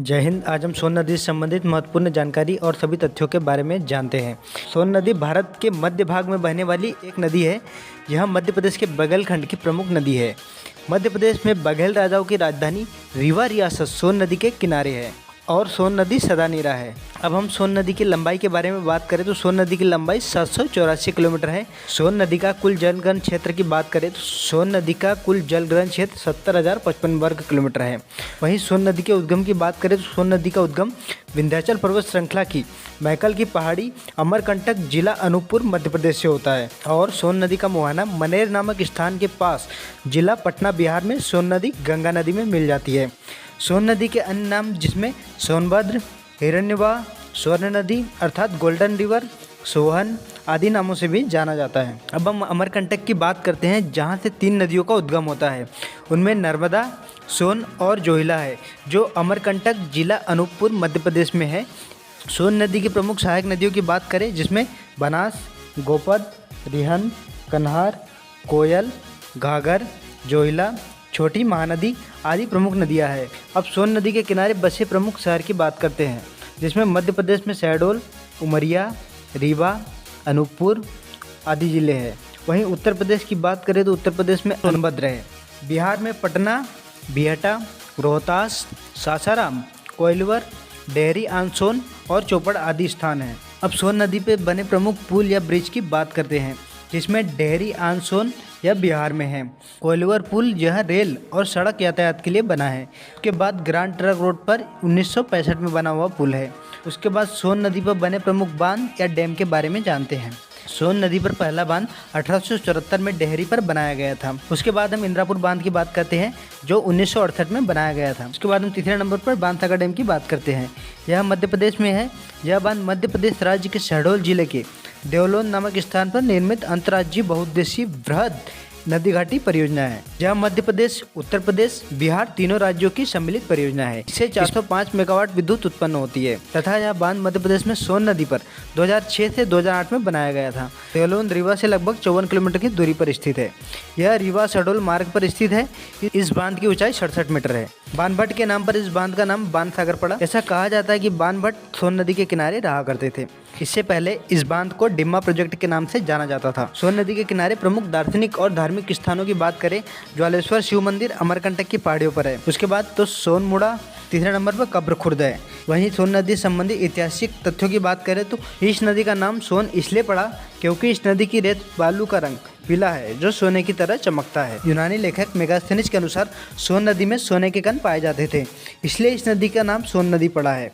जय हिंद। आज हम सोन नदी से संबंधित महत्वपूर्ण जानकारी और सभी तथ्यों के बारे में जानते हैं। सोन नदी भारत के मध्य भाग में बहने वाली एक नदी है। यह मध्य प्रदेश के बघेल की प्रमुख नदी है। मध्य प्रदेश में बघेल राजाओं की राजधानी रीवा रियासत सोन नदी के किनारे है और सोन नदी सदा नीरा है। अब हम सोन नदी की लंबाई के बारे में बात करें तो सोन नदी की लंबाई 784 किलोमीटर है। सोन नदी का कुल जलग्रहण क्षेत्र की बात करें तो सोन नदी का कुल जलग्रहण क्षेत्र 70,055 वर्ग किलोमीटर है। वहीं सोन नदी के उद्गम की बात करें तो सोन नदी का उद्गम विंध्याचल पर्वत श्रृंखला की मैकल की पहाड़ी अमरकंटक जिला अनूपपुर मध्य प्रदेश से होता है और सोन नदी का मुहाना मनेर नामक स्थान के पास जिला पटना बिहार में सोन नदी गंगा नदी में मिल जाती है। सोन नदी के अन्य नाम जिसमें सोनभद्र, हिरण्यवाह, स्वर्ण नदी अर्थात गोल्डन रिवर, सोहन आदि नामों से भी जाना जाता है। अब हम अमरकंटक की बात करते हैं जहाँ से 3 नदियों का उद्गम होता है। उनमें नर्मदा, सोन और जोहिला है जो अमरकंटक जिला अनूपपुर मध्य प्रदेश में है। सोन नदी की प्रमुख सहायक नदियों की बात करें जिसमें बनास, गोपद, रिहन, कन्हार, कोयल, घाघर, जोहिला, छोटी महानदी आदि प्रमुख नदियां हैं। अब सोन नदी के किनारे बसे प्रमुख शहर की बात करते हैं जिसमें मध्य प्रदेश में शहडोल, उमरिया, रीवा, अनूपपुर आदि जिले हैं। वहीं उत्तर प्रदेश की बात करें तो उत्तर प्रदेश में सोनभद्र है। बिहार में पटना, बिहटा, रोहतास, सासाराम, कोइलवर, डेहरी ऑन सोन और चोपड़ आदि स्थान हैं। अब सोन नदी पर बने प्रमुख पुल या ब्रिज की बात करते हैं जिसमें डेहरी ऑन सोन यह बिहार में है। कोइलवर पुल यह रेल और सड़क यातायात के लिए बना है। उसके बाद ग्रांड ट्रंक रोड पर 1965 में बना हुआ पुल है। उसके बाद सोन नदी पर बने प्रमुख बांध या डैम के बारे में जानते हैं। सोन नदी पर पहला बांध 1874 में डेहरी पर बनाया गया था। उसके बाद हम इंद्रापुर बांध की बात करते हैं जो 1968 में बनाया गया था। उसके बाद हम तीसरे नंबर पर बांधसागर डैम की बात करते हैं। यह मध्य प्रदेश में है। यह बांध मध्य प्रदेश राज्य के शहडोल जिले के देवलोन नामक स्थान पर निर्मित अंतर्राज्यीय बहुउद्देशीय वृहद नदी घाटी परियोजना है। यह मध्य प्रदेश, उत्तर प्रदेश, बिहार तीनों राज्यों की सम्मिलित परियोजना है। इससे 405 मेगावाट विद्युत उत्पन्न होती है तथा यह बांध मध्य प्रदेश में सोन नदी पर 2006 से 2008 में बनाया गया था। देवलोन रीवा से लगभग 54 किलोमीटर की दूरी पर स्थित है। यह रीवा शहडोल मार्ग पर स्थित है। इस बांध की ऊंचाई 67 मीटर है। बानभट्ट के नाम पर इस बांध का नाम बाणसागर पड़ा। ऐसा कहा जाता है कि बानभट्ट सोन नदी के किनारे रहा करते थे। इससे पहले इस बांध को डिम्मा प्रोजेक्ट के नाम से जाना जाता था। सोन नदी के किनारे प्रमुख दार्शनिक और धार्मिक स्थानों की बात करें, ज्वालेश्वर शिव मंदिर अमरकंटक की पहाड़ियों पर है। उसके बाद तो सोनमुड़ा, तीसरे नंबर पर कब्र खुर्द है। वहीं सोन नदी संबंधी ऐतिहासिक तथ्यों की बात करें तो इस नदी का नाम सोन इसलिए पड़ा क्योंकि इस नदी की रेत बालू का रंग पीला है जो सोने की तरह चमकता है। यूनानी लेखक मेगास्थनीज के अनुसार सोन नदी में सोने के कण पाए जाते थे, इसलिए इस नदी का नाम सोन नदी पड़ा है।